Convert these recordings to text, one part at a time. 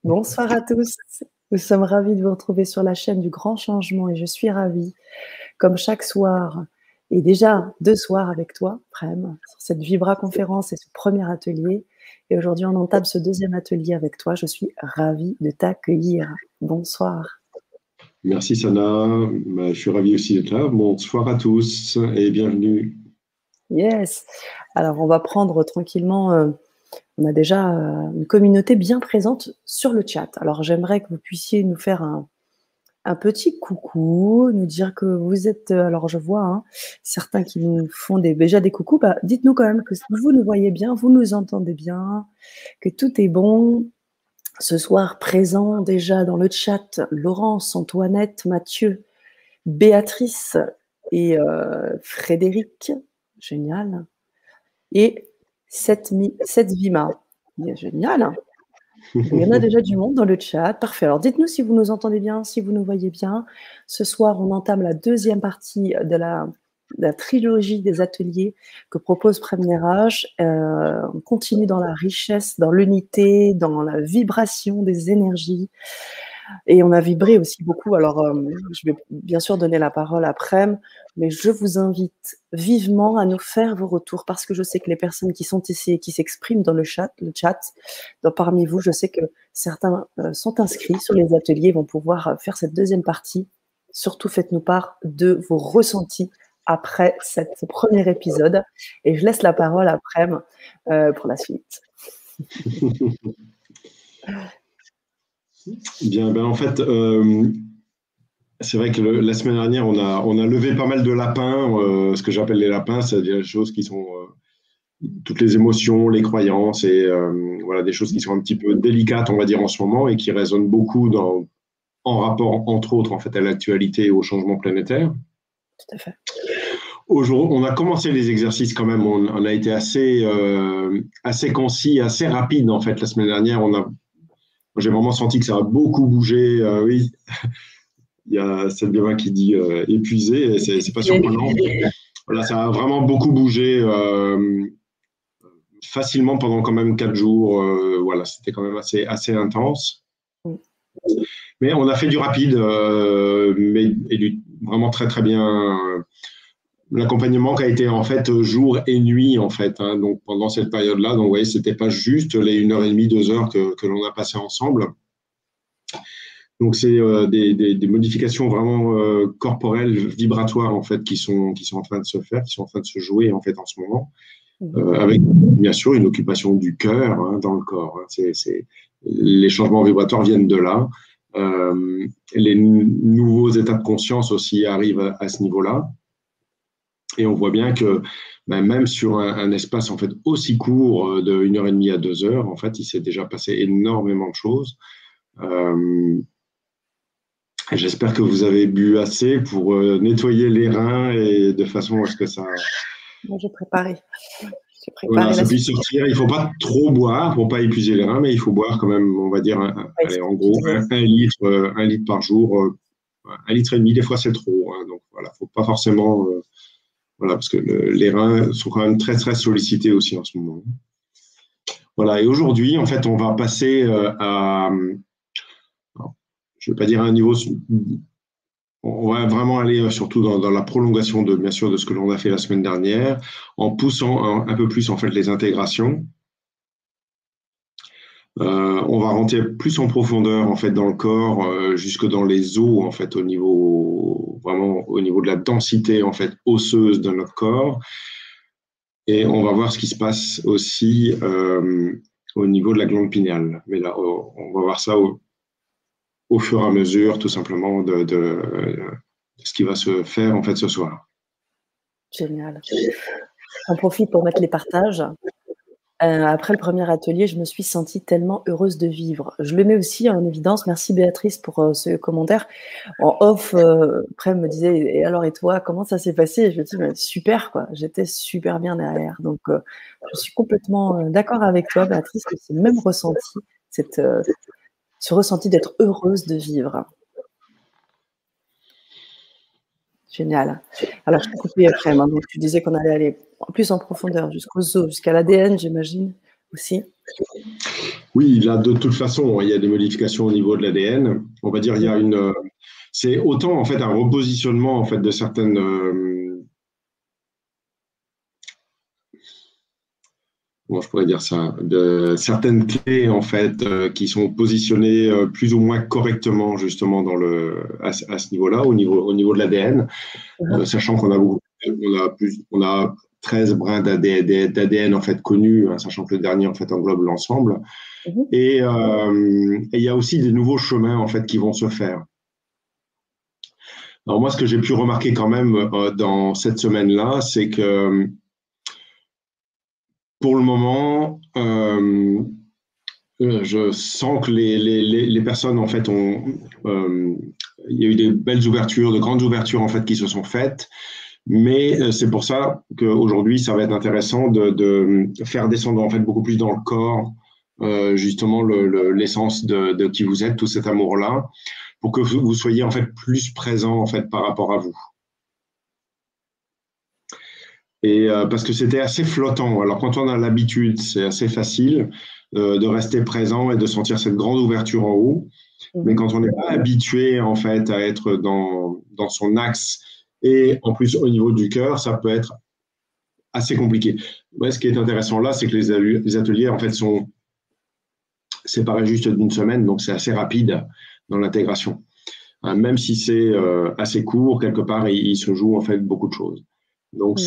Bonsoir à tous. Nous sommes ravis de vous retrouver sur la chaîne du Grand Changement et je suis ravie, comme chaque soir, et déjà 2 soirs avec toi, Prem, sur cette Vibra conférence et ce premier atelier. Et aujourd'hui, on entame ce deuxième atelier avec toi. Je suis ravie de t'accueillir. Bonsoir. Merci Sana, je suis ravi aussi d'être là. Bonsoir à tous et bienvenue. Yes. Alors, on va prendre tranquillement... on a déjà une communauté bien présente sur le chat. Alors, j'aimerais que vous puissiez nous faire un petit coucou, nous dire que vous êtes... alors, je vois certains qui nous font déjà des coucous. Bah, dites-nous quand même que vous nous voyez bien, vous nous entendez bien, que tout est bon. Ce soir, présent déjà dans le chat, Laurence, Antoinette, Mathieu, Béatrice et Frédéric. Génial. Et Vima. Génial. Il y en a déjà du monde dans le chat. Parfait. Alors, dites-nous si vous nous entendez bien, si vous nous voyez bien. Ce soir, on entame la deuxième partie de la trilogie des ateliers que propose Prem Neeraj. On continue dans la richesse, dans l'unité, dans la vibration des énergies. Et on a vibré aussi beaucoup. Alors, je vais bien sûr donner la parole à Prem, mais je vous invite vivement à nous faire vos retours parce que je sais que les personnes qui sont ici et qui s'expriment dans le chat, parmi vous, je sais que certains sont inscrits sur les ateliers, vont pouvoir faire cette deuxième partie. Surtout, faites-nous part de vos ressentis après ce premier épisode. Et je laisse la parole à Prem pour la suite. Bien, en fait, c'est vrai que la semaine dernière, on a levé pas mal de lapins, ce que j'appelle les lapins, c'est-à-dire des choses qui sont toutes les émotions, les croyances et voilà, des choses qui sont un petit peu délicates, on va dire, en ce moment et qui résonnent beaucoup en rapport, entre autres, en fait, à l'actualité et au changement planétaire. Tout à fait. Aujourd'hui, on a commencé les exercices quand même, on a été assez concis, assez rapide en fait la semaine dernière. J'ai vraiment senti que ça a beaucoup bougé. Oui, il y a Sylvain qui dit épuisé, c'est pas surprenant. Voilà, ça a vraiment beaucoup bougé facilement pendant quand même 4 jours. Voilà, c'était quand même assez intense. Mais on a fait du rapide, vraiment très très bien. L'accompagnement qui a été en fait jour et nuit en fait, hein, donc pendant cette période-là. Donc, vous voyez, c'était pas juste les 1h30, 2 heures que l'on a passé ensemble. Donc, c'est des modifications vraiment corporelles, vibratoires en fait, qui sont en train de se faire, qui sont en train de se jouer en fait en ce moment, avec bien sûr une occupation du cœur dans le corps. Les changements vibratoires viennent de là. Les nouveaux états de conscience aussi arrivent à ce niveau-là. Et on voit bien que même sur un espace en fait aussi court de 1h30 à 2 heures, en fait, il s'est déjà passé énormément de choses. J'espère que vous avez bu assez pour nettoyer les reins et de façon à ce que ça. Moi, j'ai préparé. Voilà, ça puisse sortir. Il ne faut pas trop boire pour ne pas épuiser les reins, mais il faut boire quand même, on va dire, allez, en gros, un litre par jour, 1,5 litre. Des fois, c'est trop. Donc voilà, il ne faut pas forcément. Voilà, parce que les reins sont quand même très, très sollicités aussi en ce moment. Voilà, et aujourd'hui, en fait, on va passer à, je ne vais pas dire à un niveau, on va vraiment aller surtout dans la prolongation bien sûr, de ce que l'on a fait la semaine dernière, en poussant un peu plus, en fait, les intégrations. On va rentrer plus en profondeur, en fait, dans le corps, jusque dans les os, en fait, vraiment au niveau de la densité, en fait, osseuse de notre corps. Et on va voir ce qui se passe aussi au niveau de la glande pinéale. Mais là, on va voir ça au fur et à mesure, tout simplement, de ce qui va se faire en fait ce soir. Génial. J'en profite pour mettre les partages. Après le premier atelier, je me suis sentie tellement heureuse de vivre. Je le mets aussi en évidence. Merci Béatrice pour ce commentaire. En off, Prem me disait, et alors et toi, comment ça s'est passé? Je me dis, super quoi, j'étais super bien derrière. Donc, je suis complètement d'accord avec toi, Béatrice, que c'est le même ressenti, ce ressenti d'être heureuse de vivre. Génial. Alors, je t'ai coupé après, donc tu disais qu'on allait aller plus en profondeur, jusqu'aux os, jusqu'à l'ADN, j'imagine, aussi. Oui, là, de toute façon, il y a des modifications au niveau de l'ADN. On va dire, il y a c'est autant en fait un repositionnement en fait de certaines, comment je pourrais dire ça, de certaines clés en fait qui sont positionnées plus ou moins correctement justement à ce niveau-là, au niveau de l'ADN, sachant qu'on a on a 13 brins d'ADN en fait connus, hein, sachant que le dernier en fait englobe l'ensemble. Et il y a aussi des nouveaux chemins en fait qui vont se faire. Alors moi, ce que j'ai pu remarquer quand même dans cette semaine-là, c'est que pour le moment, je sens que les personnes en fait il y a eu des belles ouvertures, de grandes ouvertures en fait qui se sont faites. Mais c'est pour ça qu'aujourd'hui, ça va être intéressant de faire descendre en fait beaucoup plus dans le corps justement l'essence de qui vous êtes, tout cet amour-là, pour que vous soyez en fait plus présent en fait par rapport à vous. Et parce que c'était assez flottant. Alors quand on a l'habitude, c'est assez facile de rester présent et de sentir cette grande ouverture en haut. Mais quand on n'est pas habitué en fait à être dans son axe et en plus au niveau du cœur, ça peut être assez compliqué. Ouais, ce qui est intéressant là, c'est que les ateliers en fait sont séparés juste d'une semaine, donc c'est assez rapide dans l'intégration. Même si c'est assez court, quelque part, il se joue en fait beaucoup de choses. Donc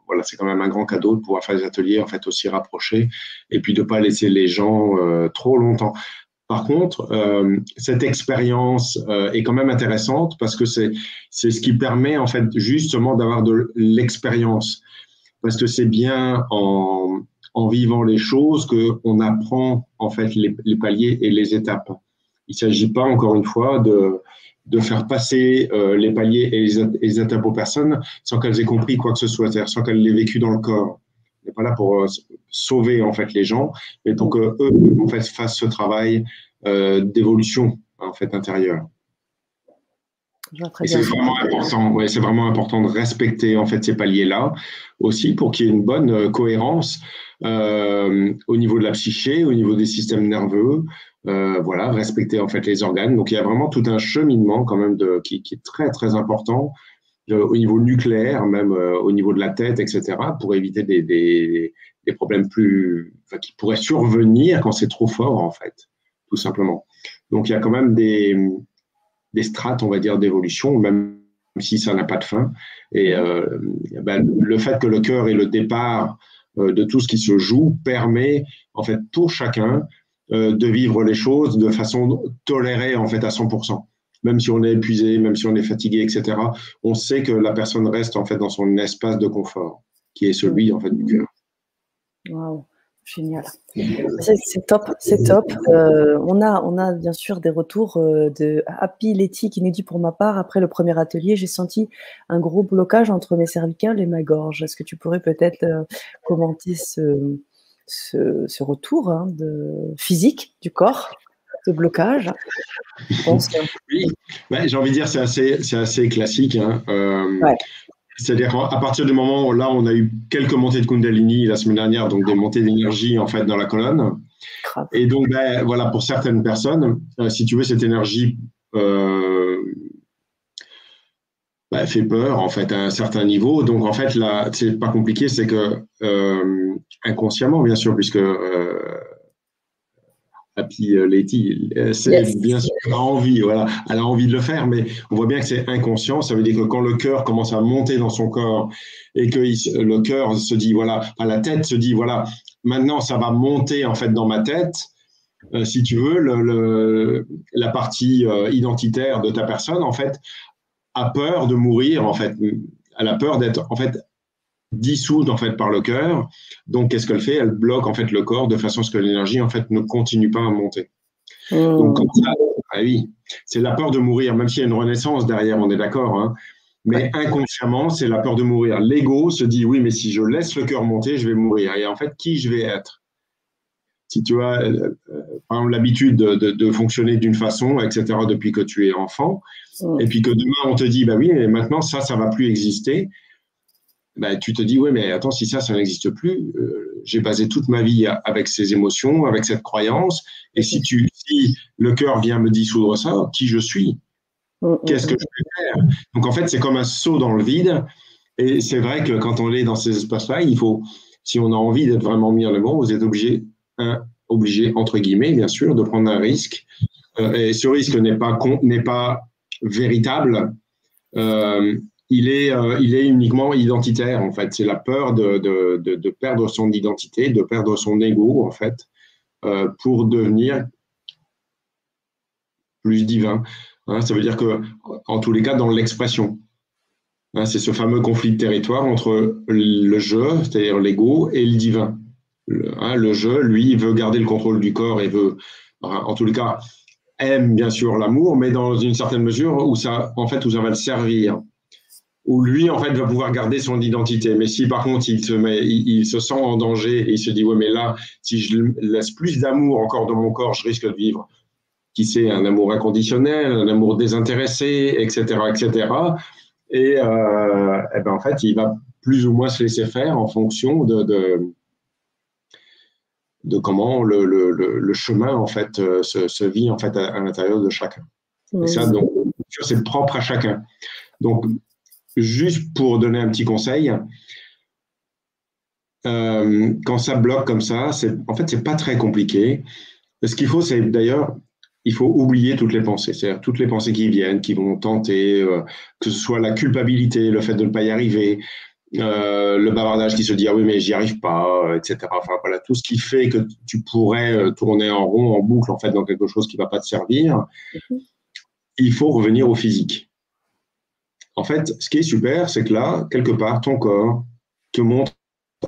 voilà, c'est quand même un grand cadeau de pouvoir faire des ateliers en fait aussi rapprochés et puis de pas laisser les gens trop longtemps. Par contre, cette expérience est quand même intéressante parce que c'est ce qui permet en fait justement d'avoir de l'expérience. Parce que c'est bien en vivant les choses qu'on apprend en fait les paliers et les étapes. Il ne s'agit pas, encore une fois, de faire passer les paliers et les étapes aux personnes sans qu'elles aient compris quoi que ce soit, c'est-à-dire sans qu'elles l'aient vécu dans le corps. On n'est pas là pour sauver en fait les gens, mais pour qu'eux en fait fassent ce travail d'évolution en fait intérieure. Et c'est vraiment important. Ouais, c'est vraiment important de respecter en fait ces paliers-là aussi pour qu'il y ait une bonne cohérence au niveau de la psyché, au niveau des systèmes nerveux. Voilà, respecter en fait les organes. Donc il y a vraiment tout un cheminement quand même qui est très très important au niveau nucléaire, même au niveau de la tête, etc., pour éviter des problèmes qui pourraient survenir quand c'est trop fort en fait, tout simplement. Donc il y a quand même des strates, on va dire, d'évolution, même si ça n'a pas de fin. Et le fait que le cœur est le départ de tout ce qui se joue permet, en fait, pour chacun de vivre les choses de façon tolérée, en fait, à 100%. Même si on est épuisé, même si on est fatigué, etc., on sait que la personne reste, en fait, dans son espace de confort, qui est celui, en fait, du cœur. Waouh, génial. C'est top, c'est top. On a bien sûr des retours de Happy Letty qui nous dit pour ma part, après le premier atelier, j'ai senti un gros blocage entre mes cervicales et ma gorge. Est-ce que tu pourrais peut-être commenter ce retour physique du corps, de blocage? Je pense. Oui, j'ai envie de dire c'est assez classique. Hein. Ouais. C'est-à-dire qu'à partir du moment où là, on a eu quelques montées de Kundalini la semaine dernière, donc des montées d'énergie en fait dans la colonne. Grave. Et donc, voilà, pour certaines personnes, si tu veux, cette énergie fait peur en fait à un certain niveau. Donc en fait, là, c'est pas compliqué, c'est que inconsciemment, bien sûr, puisque Happy Letty, c'est bien sûr qu'elle a envie, voilà, elle a envie de le faire, mais on voit bien que c'est inconscient. Ça veut dire que quand le cœur commence à monter dans son corps et que le cœur se dit, voilà, la tête se dit, voilà, maintenant ça va monter en fait dans ma tête. Si tu veux, la partie identitaire de ta personne, en fait, a peur de mourir, en fait. Elle a peur d'être, en fait, dissoute en fait par le cœur. Donc qu'est-ce qu'elle fait? Elle bloque en fait le corps de façon à ce que l'énergie en fait ne continue pas à monter. Donc oui, c'est la peur de mourir, même s'il y a une renaissance derrière, on est d'accord. Hein, mais inconsciemment, c'est la peur de mourir. L'ego se dit oui, mais si je laisse le cœur monter, je vais mourir. Et en fait, qui je vais être? Si tu as par exemple l'habitude de fonctionner d'une façon, etc. depuis que tu es enfant, et puis que demain on te dit bah oui, mais maintenant ça va plus exister. ben, tu te dis, ouais, mais attends, si ça n'existe plus, j'ai basé toute ma vie avec ces émotions, avec cette croyance, et si le cœur vient me dissoudre ça, qui je suis? Qu'est-ce que je peux faire? Donc, en fait, c'est comme un saut dans le vide, et c'est vrai que quand on est dans ces espaces-là, il faut, si on a envie d'être vraiment mis en avant, vous êtes obligé, entre guillemets, bien sûr, de prendre un risque, et ce risque n'est pas véritable. Il est uniquement identitaire, en fait. C'est la peur de perdre son identité, de perdre son ego, en fait, pour devenir plus divin. Hein, ça veut dire que, en tous les cas, dans l'expression, hein, c'est ce fameux conflit de territoire entre le je, c'est-à-dire l'ego, et le divin. Le je, lui, il veut garder le contrôle du corps et veut, en tous les cas, aime bien sûr l'amour, mais dans une certaine mesure où ça va le servir. Où lui, en fait, va pouvoir garder son identité. Mais si, par contre, il se sent en danger et il se dit, ouais, mais là, si je laisse plus d'amour encore dans mon corps, je risque de vivre, qui sait, un amour inconditionnel, un amour désintéressé, etc., etc. Et ben, en fait, il va plus ou moins se laisser faire en fonction de comment le chemin, en fait, se vit, en fait, à l'intérieur de chacun. Et ça, donc, c'est propre à chacun. Donc, juste pour donner un petit conseil, quand ça bloque comme ça, en fait, c'est pas très compliqué. Ce qu'il faut, c'est d'ailleurs, il faut oublier toutes les pensées, c'est-à-dire toutes les pensées qui viennent, qui vont tenter, que ce soit la culpabilité, le fait de ne pas y arriver, le bavardage qui se dit ah oui mais j'y arrive pas, etc. Enfin voilà, tout ce qui fait que tu pourrais tourner en rond, en boucle en fait dans quelque chose qui va pas te servir. Il faut revenir au physique. En fait, ce qui est super, c'est que là, quelque part, ton corps te montre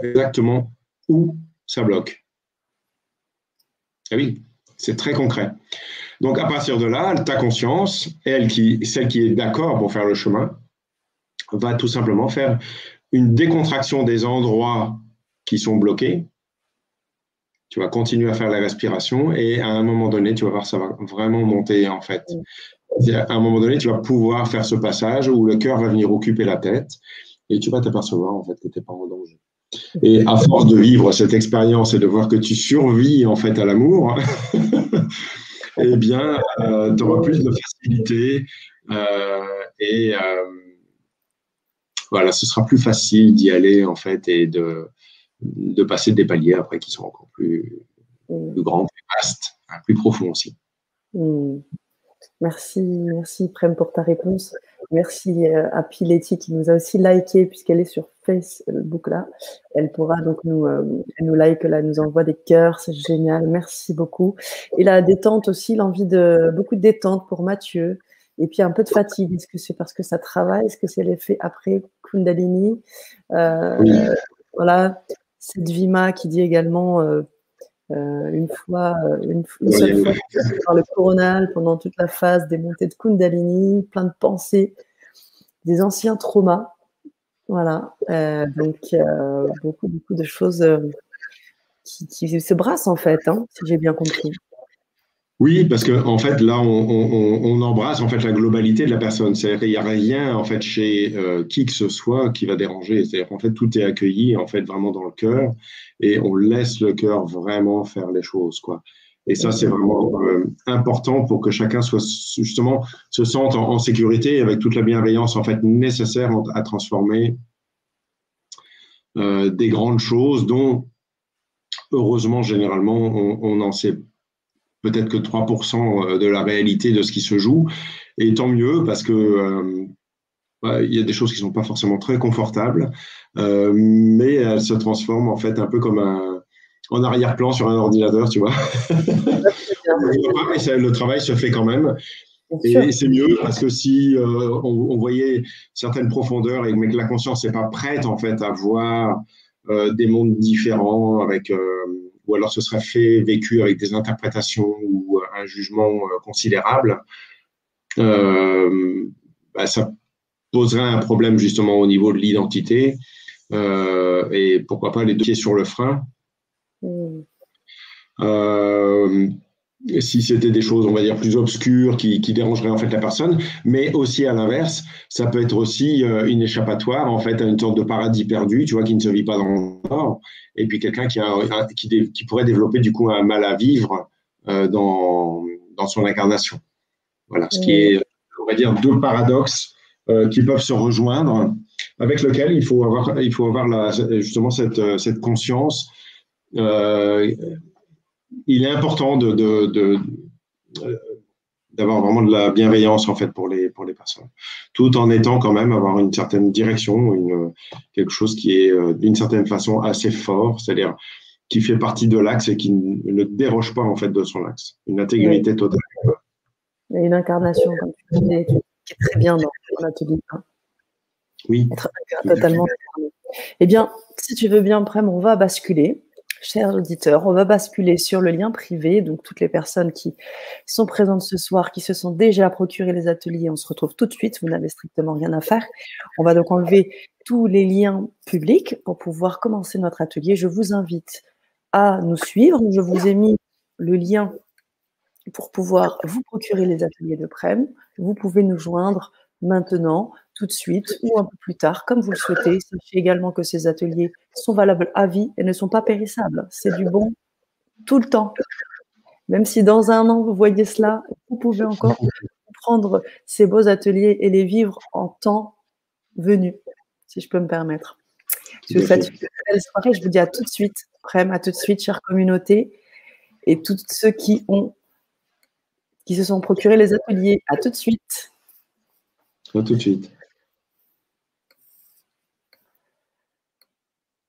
exactement où ça bloque. Ah oui, c'est très concret. Donc, à partir de là, ta conscience, celle qui est d'accord pour faire le chemin, va tout simplement faire une décontraction des endroits qui sont bloqués. Tu vas continuer à faire la respiration et à un moment donné, tu vas voir, ça va vraiment monter en fait. À un moment donné, tu vas pouvoir faire ce passage où le cœur va venir occuper la tête et tu vas t'apercevoir en fait que tu n'es pas en danger. Et à force de vivre cette expérience et de voir que tu survis en fait à l'amour, eh bien, tu auras plus de facilité et voilà, ce sera plus facile d'y aller en fait et de passer des paliers après qui sont encore plus grands, plus vastes, plus profonds aussi. Merci Prem pour ta réponse. Merci à Piletti qui nous a aussi liké puisqu'elle est sur Facebook là. Elle pourra donc elle nous like là, nous envoie des cœurs, c'est génial. Merci beaucoup. Et la détente aussi, l'envie de beaucoup de détente pour Mathieu. Et puis un peu de fatigue. Est-ce que c'est parce que ça travaille? Est-ce que c'est l'effet après Kundalini? Oui. Voilà. C'est Vima qui dit également une seule fois par le coronal pendant toute la phase des montées de Kundalini, plein de pensées, des anciens traumas. Voilà. Donc, beaucoup de choses qui se brassent en fait, hein, si j'ai bien compris. Oui, parce qu'en fait, là, on embrasse en fait la globalité de la personne. C'est-à-dire qu'il n'y a rien en fait chez qui que ce soit qui va déranger. C'est-à-dire qu'en fait, tout est accueilli en fait vraiment dans le cœur et on laisse le cœur vraiment faire les choses, quoi. Et ça, c'est vraiment important pour que chacun soit justement se sente en sécurité avec toute la bienveillance en fait nécessaire à transformer des grandes choses dont heureusement généralement on en sait peut-être que 3% de la réalité de ce qui se joue. Et tant mieux, parce que il y a des choses qui ne sont pas forcément très confortables, mais elles se transforment en fait un peu comme en arrière-plan sur un ordinateur, tu vois. Et le travail se fait quand même. Et c'est mieux parce que si on voyait certaines profondeurs et mais que la conscience n'est pas prête en fait à voir des mondes différents avec ou alors ce serait vécu avec des interprétations ou un jugement considérable, ça poserait un problème justement au niveau de l'identité et pourquoi pas les deux pieds sur le frein. si c'était des choses, on va dire, plus obscures qui dérangeraient en fait la personne, mais aussi à l'inverse, ça peut être aussi une échappatoire en fait à une sorte de paradis perdu, tu vois, qui ne se vit pas dans le corps, et puis quelqu'un qui pourrait développer du coup un mal à vivre dans son incarnation. Voilà, ce qui est, on va dire, deux paradoxes qui peuvent se rejoindre, avec lequel il faut avoir justement cette conscience. Euh, il est important d'avoir vraiment de la bienveillance en fait pour les personnes, tout en étant quand même avoir une certaine direction, quelque chose qui est d'une certaine façon assez fort, c'est-à-dire qui fait partie de l'axe et qui ne déroge pas en fait de son axe, une intégrité totale. Il y a une incarnation, comme tu disais, qui est très bien dans l'atelier. Oui. Être totalement incarné. Eh bien, si tu veux bien, Prem, on va basculer. Chers auditeurs, on va basculer sur le lien privé. Donc, toutes les personnes qui sont présentes ce soir, qui se sont déjà procuré les ateliers, on se retrouve tout de suite. Vous n'avez strictement rien à faire. On va donc enlever tous les liens publics pour pouvoir commencer notre atelier. Je vous invite à nous suivre. Je vous ai mis le lien pour pouvoir vous procurer les ateliers de Prem. Vous pouvez nous joindre maintenant, tout de suite ou un peu plus tard, comme vous le souhaitez. Sachez également que ces ateliers sont valables à vie et ne sont pas périssables. C'est du bon tout le temps. Même si dans un an, vous voyez cela, vous pouvez encore prendre ces beaux ateliers et les vivre en temps venu, si je peux me permettre. Je vous souhaite une belle soirée. Je vous dis à tout de suite, Prem, à tout de suite, chère communauté, et tous ceux qui se sont procurés les ateliers. À tout de suite. À tout de suite.